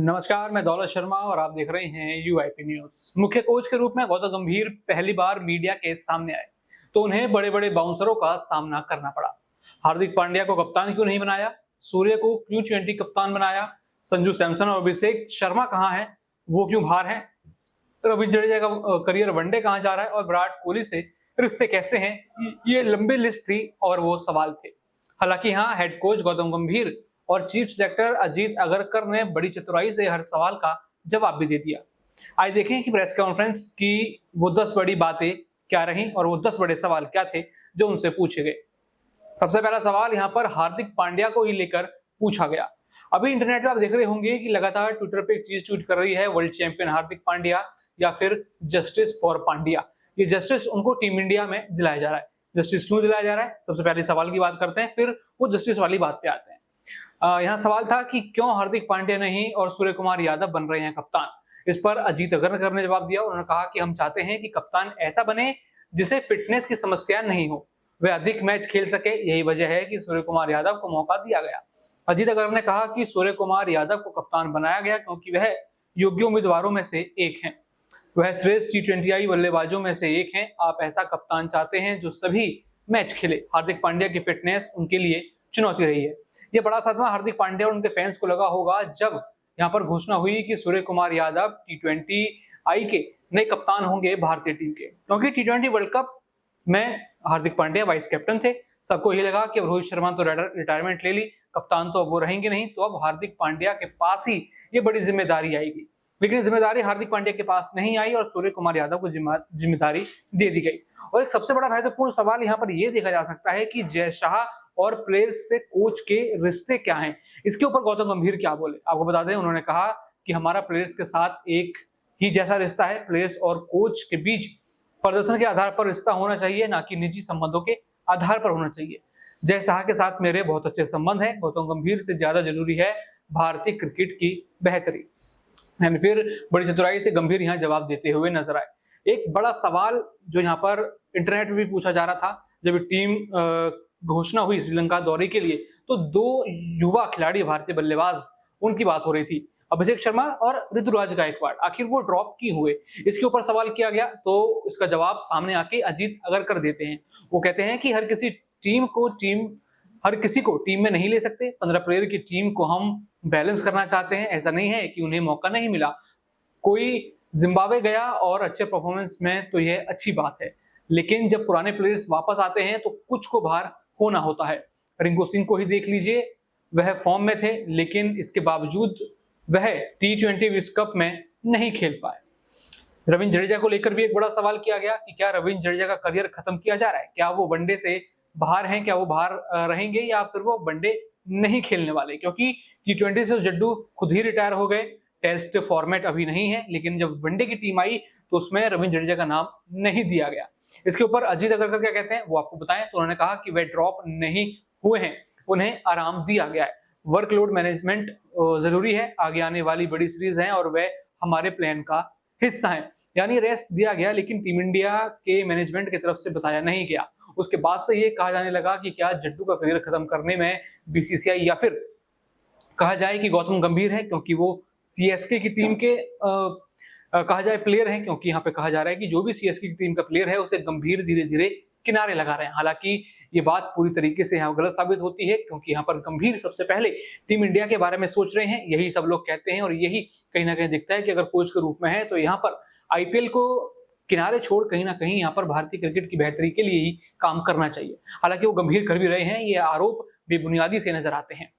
नमस्कार, मैं दौलत शर्मा और आप देख रहे हैं यूआईपी न्यूज। मुख्य कोच के रूप में गौतम गंभीर पहली बार मीडिया के सामने आए तो उन्हें बड़े बड़े बाउंसरों का सामना करना पड़ा। हार्दिक पांड्या को कप्तान क्यों नहीं बनाया, सूर्य को क्यों T20 कप्तान बनाया, संजू सैमसन और अभिषेक शर्मा कहाँ है, वो क्यों बाहर है, रविंद्र जडेजा का करियर वनडे कहाँ जा रहा है और विराट कोहली से रिश्ते कैसे हैं, ये लंबी लिस्ट थी और वो सवाल थे। हालांकि यहाँ हेड कोच गौतम गंभीर और चीफ सेलेक्टर अजीत अगरकर ने बड़ी चतुराई से हर सवाल का जवाब भी दे दिया। आज देखें कि प्रेस कॉन्फ्रेंस की वो 10 बड़ी बातें क्या रहीं और वो 10 बड़े सवाल क्या थे जो उनसे पूछे गए। सबसे पहला सवाल यहाँ पर हार्दिक पांड्या को ही लेकर पूछा गया। अभी इंटरनेट पर आप देख रहे होंगे कि लगातार ट्विटर पे एक चीज ट्वीट कर रही है, वर्ल्ड चैंपियन हार्दिक पांड्या या फिर जस्टिस फॉर पांड्या। ये जस्टिस उनको टीम इंडिया में दिलाया जा रहा है। जस्टिस क्यों दिलाया जा रहा है, सबसे पहले सवाल की बात करते हैं, फिर वो जस्टिस वाली बात पे आते हैं। यहाँ सवाल था कि क्यों हार्दिक पांड्या नहीं और सूर्य कुमार यादव बन रहे हैं कप्तान। इस पर अजीत अगरकर ने जवाब दिया। उन्होंने कहा कि हम चाहते हैं कि कप्तान ऐसा बने जिसे फिटनेस की समस्या नहीं हो, वह अधिक मैच खेल सके, यही वजह है कि सूर्य कुमार यादव को मौका दिया गया। अजीत अगरकर ने कहा कि सूर्य कुमार यादव को कप्तान बनाया गया क्योंकि वह योग्य उम्मीदवारों में से एक हैं, वह श्रेष्ठ T20 बल्लेबाजों में से एक हैं। आप ऐसा कप्तान चाहते हैं जो सभी मैच खेले। हार्दिक पांड्या की फिटनेस उनके लिए चुनौती रही है। यह बड़ा सदमा हार्दिक पांड्या और उनके फैंस को लगा होगा जब यहाँ पर घोषणा हुई कि सूर्य कुमार यादव T20 के नए कप्तान होंगे भारतीय टीम के, क्योंकि T20 वर्ल्ड कप में हार्दिक पांड्या वाइस कैप्टन थे। सबको ये लगा कि अब रोहित शर्मा तो रिटायरमेंट ले ली, कप्तान तो अब वो रहेंगे नहीं, तो अब हार्दिक पांड्या के पास ही ये बड़ी जिम्मेदारी आएगी। लेकिन जिम्मेदारी हार्दिक पांड्या के पास नहीं आई और सूर्य कुमार यादव को जिम्मेदारी दे दी गई। और एक सबसे बड़ा महत्वपूर्ण सवाल यहाँ पर यह देखा जा सकता है कि जय शाह और प्लेयर्स से कोच के रिश्ते क्या हैं। इसके ऊपर गौतम गंभीर क्या बोले, आपको बता दें। उन्होंने कहा कि हमारा प्लेयर्स के साथ एक ही जैसा रिश्ता है। प्लेयर्स और कोच के बीच प्रदर्शन के आधार पर रिश्ता होना चाहिए, ना कि निजी संबंधों के आधार पर होना चाहिए। जय शाह के साथ मेरे बहुत अच्छे संबंध है, गौतम गंभीर से ज्यादा जरूरी है भारतीय क्रिकेट की बेहतरी। फिर बड़ी चतुराई से गंभीर यहाँ जवाब देते हुए नजर आए। एक बड़ा सवाल जो यहाँ पर इंटरनेट में भी पूछा जा रहा था, जब टीम घोषणा हुई श्रीलंका दौरे के लिए, तो 2 युवा खिलाड़ी भारतीय बल्लेबाज उनकी बात हो रही थी, अभिषेक शर्मा और ऋतुराज गायकवाड़। आखिर वो ड्रॉप क्यों हुए, इसके ऊपर सवाल किया गया, तो इसका जवाब सामने आके अजीत अगरकर देते हैं। वो कहते हैं कि हर किसी को टीम में नहीं ले सकते। 15 प्लेयर की टीम को हम बैलेंस करना चाहते हैं। ऐसा नहीं है कि उन्हें मौका नहीं मिला। कोई जिम्बाब्वे गया और अच्छे परफॉर्मेंस में, तो यह अच्छी बात है, लेकिन जब पुराने प्लेयर्स वापस आते हैं तो कुछ को बाहर होना होता है। रिंकू सिंह को ही देख लीजिए, वह फॉर्म में थे लेकिन इसके बावजूद वह T20 विश्व कप में नहीं खेल पाए। रविंद्र जडेजा को लेकर भी एक बड़ा सवाल किया गया कि क्या रविंद्र जडेजा का करियर खत्म किया जा रहा है, क्या वो वनडे से बाहर हैं, क्या वो बाहर रहेंगे या फिर वो वनडे नहीं खेलने वाले, क्योंकि T20 से जड्डू खुद ही रिटायर हो गए। टेस्ट फॉर्मेट अभी नहीं है, लेकिन जब वनडे की टीम आई तो उसमें रविंद्र जडेजा का नाम नहीं दिया गया। इसके ऊपर अजीत अगरकर क्या कहते हैं वो आपको बताएं, तो उन्होंने कहा कि वे ड्रॉप नहीं हुए हैं, उन्हें आराम दिया गया है। वर्कलोड मैनेजमेंट जरूरी है, आगे आने वाली बड़ी सीरीज है और वे हमारे प्लान का हिस्सा है। यानी रेस्ट दिया गया, लेकिन टीम इंडिया के मैनेजमेंट की तरफ से बताया नहीं गया। उसके बाद से ये कहा जाने लगा कि क्या जड्डू का करियर खत्म करने में BCCI या फिर कहा जाए कि गौतम गंभीर है, क्योंकि वो CSK की टीम के कहा जाए प्लेयर हैं, क्योंकि यहाँ पे कहा जा रहा है कि जो भी CSK की टीम का प्लेयर है उसे गंभीर धीरे धीरे किनारे लगा रहे हैं। हालांकि ये बात पूरी तरीके से यहाँ गलत साबित होती है, क्योंकि यहाँ पर गंभीर सबसे पहले टीम इंडिया के बारे में सोच रहे हैं, यही सब लोग कहते हैं और यही कहीं ना कहीं दिखता है कि अगर कोच के रूप में है तो यहाँ पर IPL को किनारे छोड़ कहीं ना कहीं यहाँ पर भारतीय क्रिकेट की बेहतरी के लिए ही काम करना चाहिए। हालांकि वो गंभीर कर भी रहे हैं, ये आरोप बेबुनियादी से नजर आते हैं।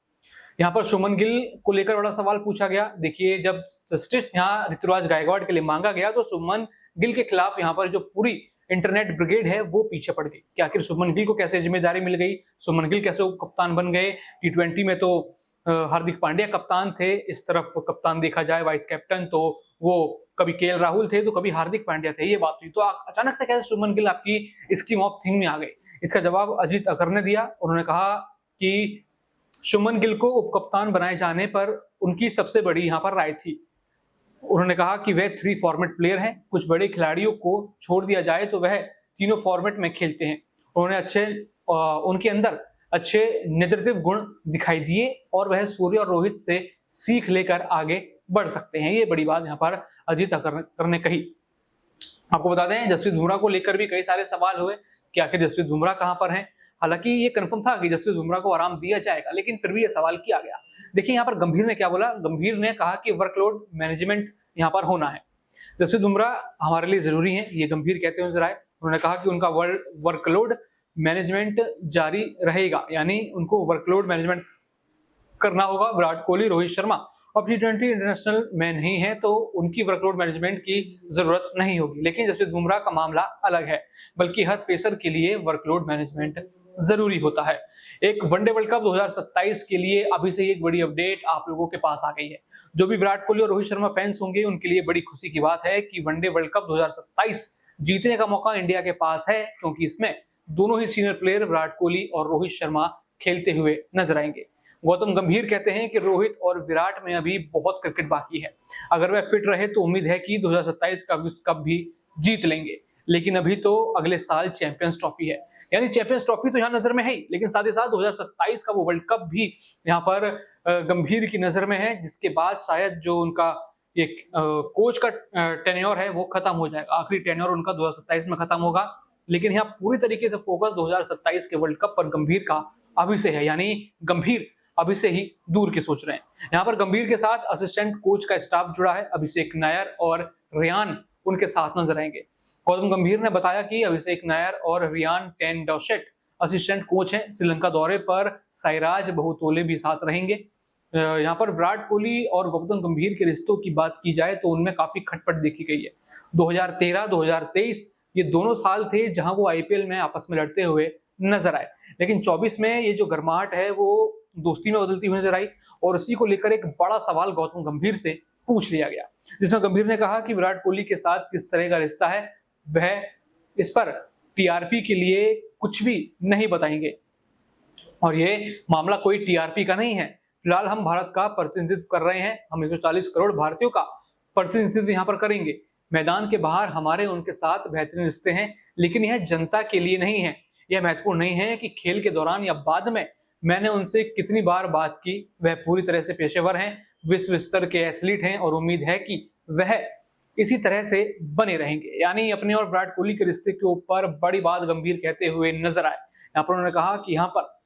यहाँ पर शुभमन गिल को लेकर बड़ा सवाल पूछा गया। देखिए, जब जस्टिस यहाँ ऋतुराज गायकवाड़ के लिए मांगा गया तो शुभमन गिल के खिलाफ यहाँ पर जो पूरी इंटरनेट ब्रिगेड है वो पीछे पड़ गई कि आखिर शुभमन गिल को कैसे जिम्मेदारी मिल गई, शुभमन गिल कैसे कप्तान बन गए। T20 में तो हार्दिक पांड्या कप्तान थे, इस तरफ कप्तान देखा जाए वाइस कैप्टन तो वो कभी KL राहुल थे तो कभी हार्दिक पांड्या थे, ये बात हुई। तो अचानक से कैसे शुभमन गिल आपकी स्कीम ऑफ थिंग में आ गए। इसका जवाब अजीत अगरकर ने दिया। उन्होंने कहा कि शुभमन गिल को उपकप्तान बनाए जाने पर उनकी सबसे बड़ी यहाँ पर राय थी। उन्होंने कहा कि वह 3 फॉर्मेट प्लेयर हैं, कुछ बड़े खिलाड़ियों को छोड़ दिया जाए तो वह तीनों फॉर्मेट में खेलते हैं। उन्होंने उनके अंदर अच्छे नेतृत्व गुण दिखाई दिए और वह सूर्य और रोहित से सीख लेकर आगे बढ़ सकते हैं। ये बड़ी बात यहाँ पर अजीत अग्रकर ने कही। आपको बता दें, जसप्रीत बुमराह को लेकर भी कई सारे सवाल हुए कि आखिर जसप्रीत बुमराह कहां पर हैं। हालांकि ये कंफर्म था कि जसप्रीत बुमराह को आराम दिया जाएगा, लेकिन फिर भी ये सवाल किया गया। देखिए यहाँ पर गंभीर ने क्या बोला। गंभीर ने कहा कि वर्कलोड मैनेजमेंट यहाँ पर होना है। जसप्रीत बुमराह हमारे लिए जरूरी है, ये गंभीर कहते हुए नजर आए। उन्होंने कहा कि उनका वर्कलोड मैनेजमेंट जारी रहेगा, यानी उनको वर्कलोड मैनेजमेंट करना होगा। विराट कोहली, रोहित शर्मा अब T20 इंटरनेशनल में नहीं है, तो उनकी वर्कलोड मैनेजमेंट की जरूरत नहीं होगी। लेकिन जसप्रीत बुमराह का मामला अलग है, बल्कि हर पेसर के लिए वर्कलोड मैनेजमेंट जरूरी होता है। एक वनडे वर्ल्ड कप 2027 के लिए अभी से एक बड़ी अपडेट आप लोगों के पास आ गई है। जो भी विराट कोहली और रोहित शर्मा फैंस होंगे, उनके लिए बड़ी खुशी की बात है कि वनडे वर्ल्ड कप 2027 जीतने का मौका इंडिया के पास है, क्योंकि इसमें दोनों ही सीनियर प्लेयर विराट कोहली और रोहित शर्मा खेलते हुए नजर आएंगे। गौतम गंभीर कहते हैं कि रोहित और विराट में अभी बहुत क्रिकेट बाकी है। अगर वह फिट रहे तो उम्मीद है कि 2027 का विश्व कप भी जीत लेंगे, लेकिन अभी तो अगले साल चैंपियंस ट्रॉफी है। यानी चैंपियंस ट्रॉफी तो यहाँ नजर में है ही, लेकिन साथ ही साथ 2027 का वो वर्ल्ड कप भी यहाँ पर गंभीर की नजर में है, जिसके बाद शायद जो उनका एक कोच का टेन्योर है वो खत्म हो जाएगा। आखिरी टेन्योर उनका 2027 में खत्म होगा, लेकिन यहाँ पूरी तरीके से फोकस 2027 के वर्ल्ड कप पर गंभीर का अभी से है। यानी गंभीर अभी से ही दूर की सोच रहे हैं। यहाँ पर गंभीर के साथ असिस्टेंट कोच का स्टाफ जुड़ा है। अभिषेक नायर और रियान उनके साथ नजर आएंगे। गौतम गंभीर ने बताया कि अभिषेक नायर और रियान टेंडोशेट असिस्टेंट कोच हैं। श्रीलंका दौरे पर साइराज बहुतोले भी साथ रहेंगे। यहाँ पर विराट कोहली और गौतम गंभीर के रिश्तों की बात की जाए तो उनमें काफी खटपट देखी गई है। 2013-2023 ये दोनों साल थे जहां वो आईपीएल में आपस में लड़ते हुए नजर आए, लेकिन 24 में ये जो गर्माहट है वो दोस्ती में बदलती हुई नजर आई, और उसी को लेकर एक बड़ा सवाल गौतम गंभीर से पूछ लिया गया, जिसमें गंभीर ने कहा कि विराट कोहली के साथ किस तरह का रिश्ता है वह इस पर टीआरपी के लिए कुछ भी नहीं बताएंगे, और ये मामला कोई टीआरपी का नहीं है। फिलहाल हम भारत का प्रतिनिधित्व कर रहे हैं, हम 140 करोड़ भारतीयों का प्रतिनिधित्व यहाँ पर करेंगे। मैदान के बाहर हमारे उनके साथ बेहतरीन रिश्ते हैं, लेकिन यह जनता के लिए नहीं है। यह महत्वपूर्ण नहीं है कि खेल के दौरान या बाद में मैंने उनसे कितनी बार बात की। वह पूरी तरह से पेशेवर हैं, विश्व स्तर के एथलीट हैं, और उम्मीद है कि वह इसी तरह से बने रहेंगे। यानी अपने और विराट कोहली के रिश्ते के ऊपर बड़ी बात गंभीर कहते हुए नजर आए। यहाँ पर उन्होंने कहा कि यहाँ पर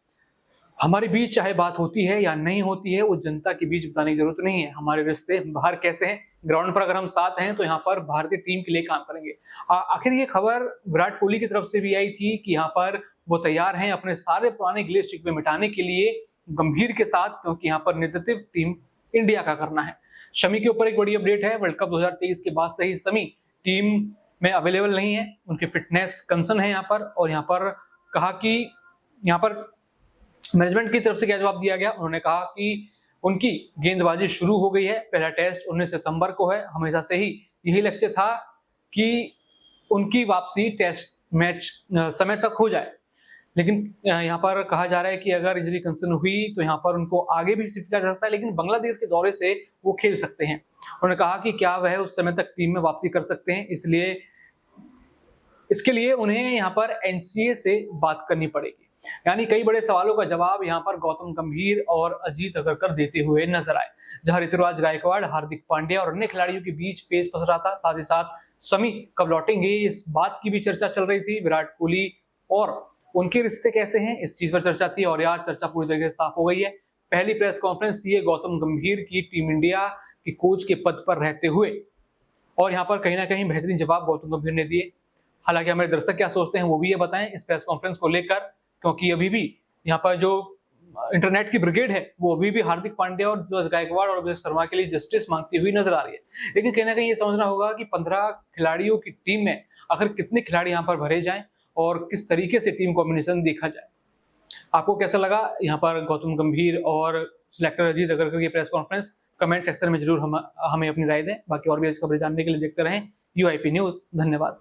हमारे बीच चाहे बात होती है या नहीं होती है, वो जनता के बीच बताने की जरूरत नहीं है। हमारे रिश्ते बाहर कैसे हैं, ग्राउंड पर अगर हम साथ हैं तो यहाँ पर भारतीय टीम के लिए काम करेंगे। आखिर ये खबर विराट कोहली की तरफ से भी आई थी कि यहाँ पर वो तैयार हैं अपने सारे पुराने गिले शिकवे मिटाने के लिए गंभीर के साथ, क्योंकि यहाँ पर नेतृत्व टीम इंडिया का करना है। शमी के ऊपर एक बड़ी अपडेट है। वर्ल्ड कप 2023 के बाद से ही शमी टीम में अवेलेबल नहीं है, उनकी फिटनेस कंसर्न है यहाँ पर। और यहाँ पर कहा कि यहाँ पर मैनेजमेंट की तरफ से क्या जवाब दिया गया। उन्होंने कहा कि उनकी गेंदबाजी शुरू हो गई है, पहला टेस्ट 19 सितंबर को है। हमेशा से ही यही लक्ष्य था कि उनकी वापसी टेस्ट मैच समय तक हो जाए, लेकिन यहाँ पर कहा जा रहा है कि अगर इंजरी कंसर्न हुई तो यहाँ पर उनको आगे भी शिफ्ट किया जा सकता है, लेकिन बांग्लादेश के दौरे से वो खेल सकते हैं। उन्होंने कहा कि क्या वह उस समय तक टीम में वापसी कर सकते हैं, इसलिए इसके लिए उन्हें यहाँ पर एनसीए से बात करनी पड़ेगी। यानी कई बड़े सवालों का जवाब यहाँ पर गौतम गंभीर और अजीत अग्रकर देते हुए नजर आए। जहां ऋतुराज गायकवाड़, हार्दिक पांड्या और अन्य खिलाड़ियों के बीच पेच पस रहा था, साथ ही साथ शमी कब लौटेंगे इस बात की भी चर्चा चल रही थी। विराट कोहली और उनके रिश्ते कैसे हैं, इस चीज पर चर्चा थी, और यार चर्चा पूरी तरीके से साफ हो गई है। पहली प्रेस कॉन्फ्रेंस थी गौतम गंभीर की टीम इंडिया के कोच के पद पर रहते हुए, और यहाँ पर कहीं ना कहीं बेहतरीन जवाब गौतम गंभीर ने दिए। हालांकि हमारे दर्शक क्या सोचते हैं वो भी ये बताएं इस प्रेस कॉन्फ्रेंस को लेकर, क्योंकि अभी भी यहाँ पर जो इंटरनेट की ब्रिगेड है वो अभी भी हार्दिक पांड्या और ऋतुराज गायकवाड़ और अभिषेक शर्मा के लिए जस्टिस मांगती हुई नजर आ रही है। लेकिन कहीं ना कहीं ये समझना होगा कि 15 खिलाड़ियों की टीम में आखिर कितने खिलाड़ी यहाँ पर भरे जाएं और किस तरीके से टीम कॉम्बिनेशन देखा जाए। आपको कैसा लगा यहाँ पर गौतम गंभीर और सिलेक्टर अजीत अग्रकर की प्रेस कॉन्फ्रेंस? कमेंट सेक्शन में जरूर हमें अपनी राय दें। बाकी और भी ऐसी खबरें जानने के लिए देखते रहें UIP न्यूज। धन्यवाद।